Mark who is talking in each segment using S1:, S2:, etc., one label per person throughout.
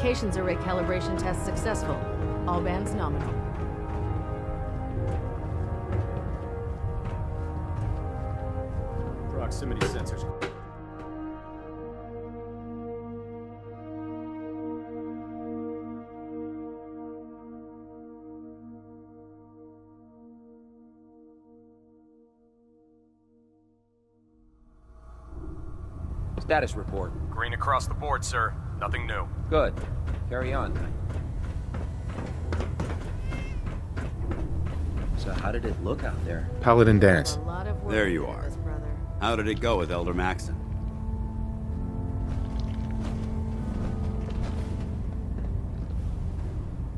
S1: Communications array calibration test successful. All bands nominal.
S2: Proximity sensors.
S3: Status report.
S4: Green across the board, sir. Nothing new.
S3: Good. Carry on. So how did it look out there?
S5: Paladin dance.
S1: A lot of work
S6: There you are.
S1: this, brother.
S6: How did it go with Elder Maxon?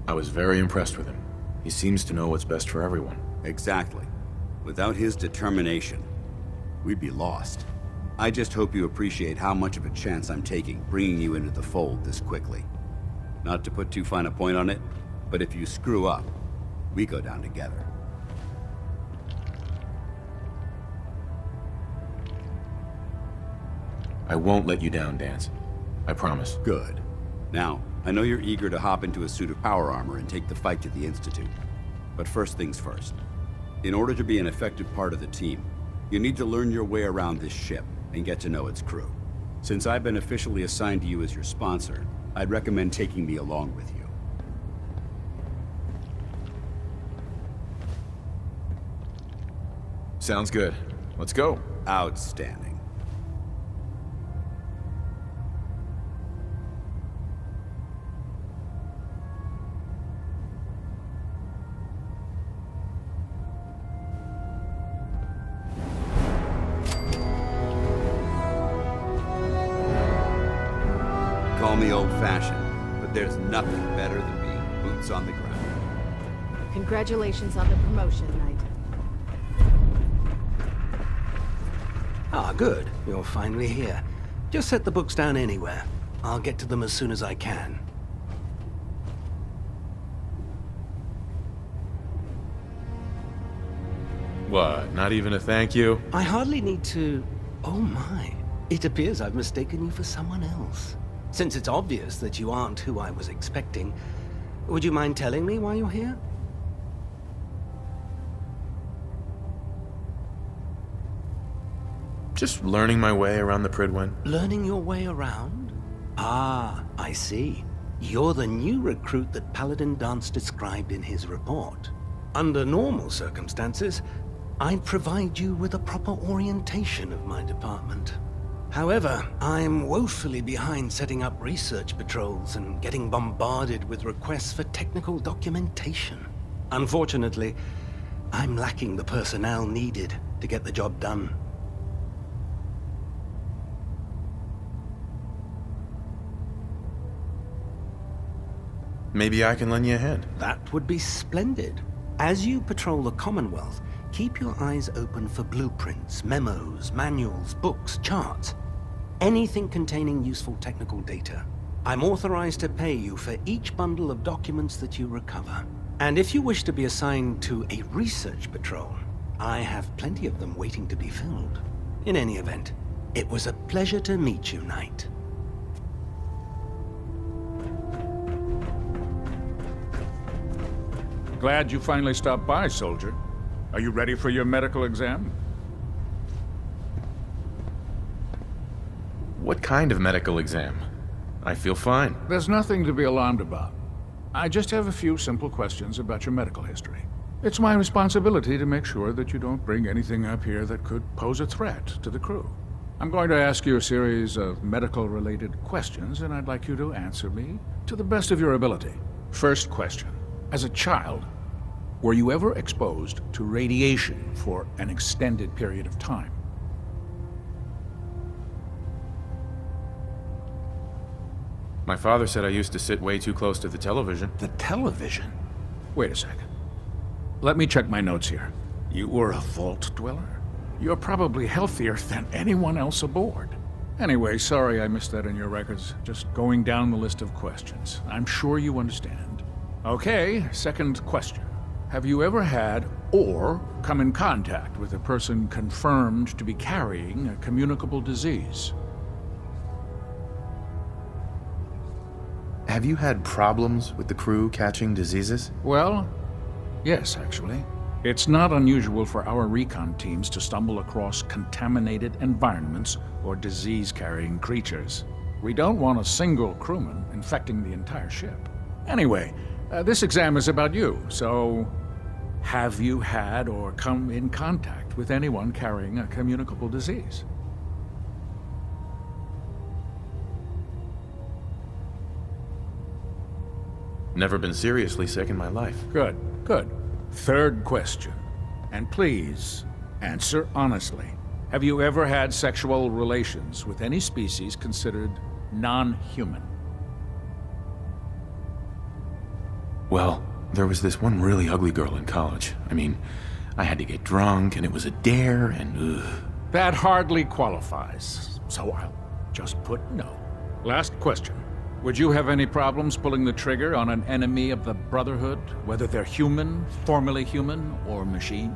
S5: I was very impressed with him. He seems to know what's best for everyone.
S6: Exactly. Without his determination, we'd be lost. I just hope you appreciate how much of a chance I'm taking bringing you into the fold this quickly. Not to put too fine a point on it, but if you screw up, we go down together.
S5: I won't let you down, Dance. I promise.
S6: Good. Now, I know you're eager to hop into a suit of power armor and take the fight to the Institute. But first things first. In order to be an effective part of the team, you need to learn your way around this ship and get to know its crew. Since I've been officially assigned to you as your sponsor, I'd recommend taking me along with you.
S5: Sounds good. Let's go.
S6: Outstanding. Call me old-fashioned, but there's nothing better than being boots on the ground.
S1: Congratulations on the promotion, Knight.
S7: Ah, good. You're finally here. Just set the books down anywhere. I'll get to them as soon as I can.
S5: What, not even a thank you?
S7: I hardly need to... Oh my. It appears I've mistaken you for someone else. Since it's obvious that you aren't who I was expecting, would you mind telling me why you're here?
S5: Just learning my way around the Pridwen.
S7: Learning your way around? Ah, I see. You're the new recruit that Paladin Dance described in his report. Under normal circumstances, I'd provide you with a proper orientation of my department. However, I'm woefully behind setting up research patrols and getting bombarded with requests for technical documentation. Unfortunately, I'm lacking the personnel needed to get the job done.
S5: Maybe I can lend you a hand.
S7: That would be splendid. As you patrol the Commonwealth, keep your eyes open for blueprints, memos, manuals, books, charts. Anything containing useful technical data. I'm authorized to pay you for each bundle of documents that you recover. And if you wish to be assigned to a research patrol, I have plenty of them waiting to be filled. In any event, it was a pleasure to meet you, Knight.
S8: Glad you finally stopped by, soldier. Are you ready for your medical exam?
S5: What kind of medical exam? I feel fine.
S8: There's nothing to be alarmed about. I just have a few simple questions about your medical history. It's my responsibility to make sure that you don't bring anything up here that could pose a threat to the crew. I'm going to ask you a series of medical-related questions, and I'd like you to answer me to the best of your ability. First question. As a child, were you ever exposed to radiation for an extended period of time?
S5: My father said I used to sit way too close to the television.
S8: The television? Wait a second. Let me check my notes here. You were a vault dweller? You're probably healthier than anyone else aboard. Anyway, sorry I missed that in your records. Just going down the list of questions. I'm sure you understand. Okay, second question. Have you ever had or come in contact with a person confirmed to be carrying a communicable disease?
S5: Have you had problems with the crew catching diseases?
S8: Well, yes, actually. It's not unusual for our recon teams to stumble across contaminated environments or disease-carrying creatures. We don't want a single crewman infecting the entire ship. Anyway, this exam is about you, so have you had or come in contact with anyone carrying a communicable disease?
S5: Never been seriously sick in my life.
S8: Good, good. Third question. And please, answer honestly. Have you ever had sexual relations with any species considered non-human?
S5: Well, there was this one really ugly girl in college. I mean, I had to get drunk, and it was a dare, and ugh.
S8: That hardly qualifies, so I'll just put no. Last question. Would you have any problems pulling the trigger on an enemy of the Brotherhood, whether they're human, formerly human, or machine?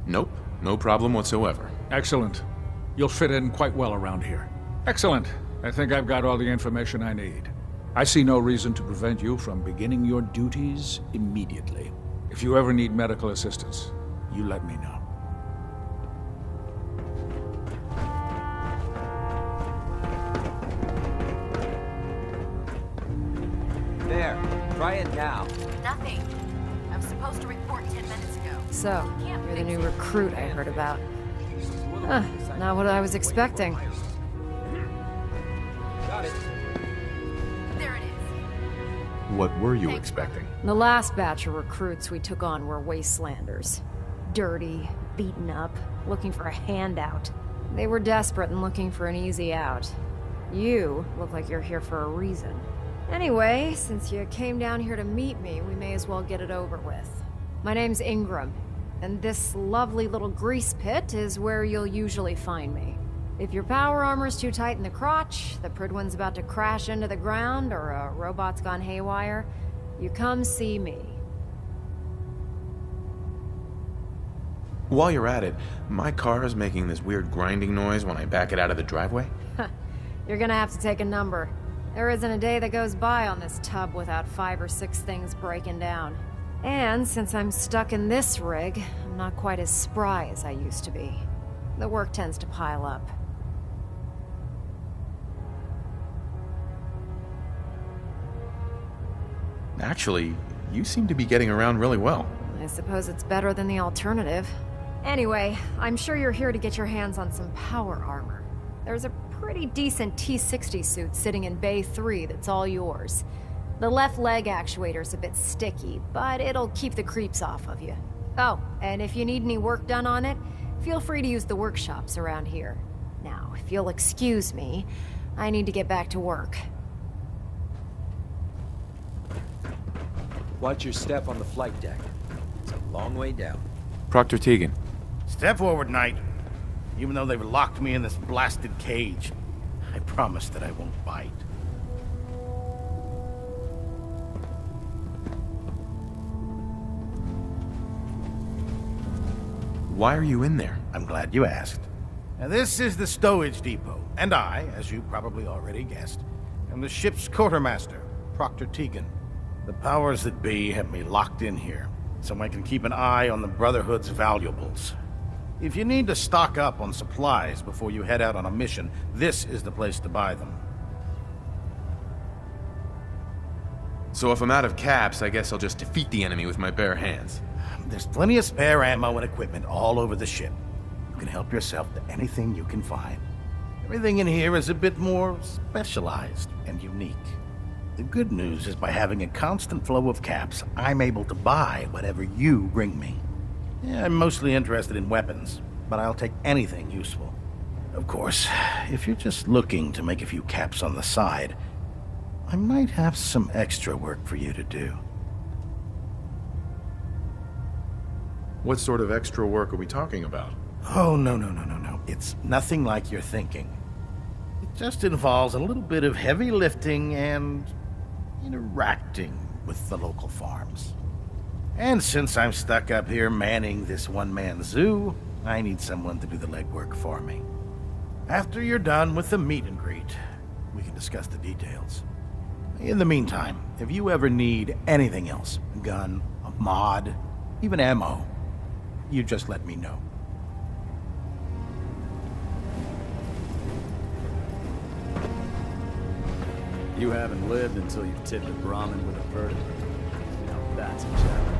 S5: Nope, no problem whatsoever.
S8: Excellent. You'll fit in quite well around here. Excellent. I think I've got all the information I need. I see no reason to prevent you from beginning your duties immediately. If you ever need medical assistance, you let me know.
S3: There. Try it now.
S1: Nothing. I was supposed to report 10 minutes ago.
S2: So, you're the new recruit I heard about. Huh, not what I was expecting.
S3: Got it.
S1: There it is.
S5: What were you expecting?
S2: The last batch of recruits we took on were wastelanders. Dirty, beaten up, looking for a handout. They were desperate and looking for an easy out. You look like you're here for a reason. Anyway, since you came down here to meet me, we may as well get it over with. My name's Ingram, and this lovely little grease pit is where you'll usually find me. If your power armor's too tight in the crotch, the Pridwin's about to crash into the ground, or a robot's gone haywire, you come see me.
S5: While you're at it, my car is making this weird grinding noise when I back it out of the driveway.
S2: You're gonna have to take a number. There isn't a day that goes by on this tub without 5 or 6 things breaking down. And since I'm stuck in this rig, I'm not quite as spry as I used to be. The work tends to pile up.
S5: Actually, you seem to be getting around really well.
S2: I suppose it's better than the alternative. Anyway, I'm sure you're here to get your hands on some power armor. There's a pretty decent T-60 suit sitting in Bay 3 that's all yours. The left leg actuator's a bit sticky, but it'll keep the creeps off of you. Oh, and if you need any work done on it, feel free to use the workshops around here. Now, if you'll excuse me, I need to get back to work.
S3: Watch your step on the flight deck. It's a long way down.
S5: Proctor Tegan.
S9: Step forward, Knight. Even though they've locked me in this blasted cage, I promise that I won't bite.
S5: Why are you in there?
S9: I'm glad you asked. Now, this is the stowage depot, and I, as you probably already guessed, am the ship's quartermaster, Proctor Tegan. The powers that be have me locked in here, so I can keep an eye on the Brotherhood's valuables. If you need to stock up on supplies before you head out on a mission, this is the place to buy them.
S5: So if I'm out of caps, I guess I'll just defeat the enemy with my bare hands.
S9: There's plenty of spare ammo and equipment all over the ship. You can help yourself to anything you can find. Everything in here is a bit more specialized and unique. The good news is by having a constant flow of caps, I'm able to buy whatever you bring me. Yeah, I'm mostly interested in weapons, but I'll take anything useful. Of course, if you're just looking to make a few caps on the side, I might have some extra work for you to do.
S5: What sort of extra work are we talking about?
S9: Oh, no. It's nothing like you're thinking. It just involves a little bit of heavy lifting and interacting with the local farms. And since I'm stuck up here manning this one-man zoo, I need someone to do the legwork for me. After you're done with the meet and greet, we can discuss the details. In the meantime, if you ever need anything else, a gun, a mod, even ammo, you just let me know.
S10: You haven't lived until you've tipped a Brahmin with a verdict. Now that's a challenge.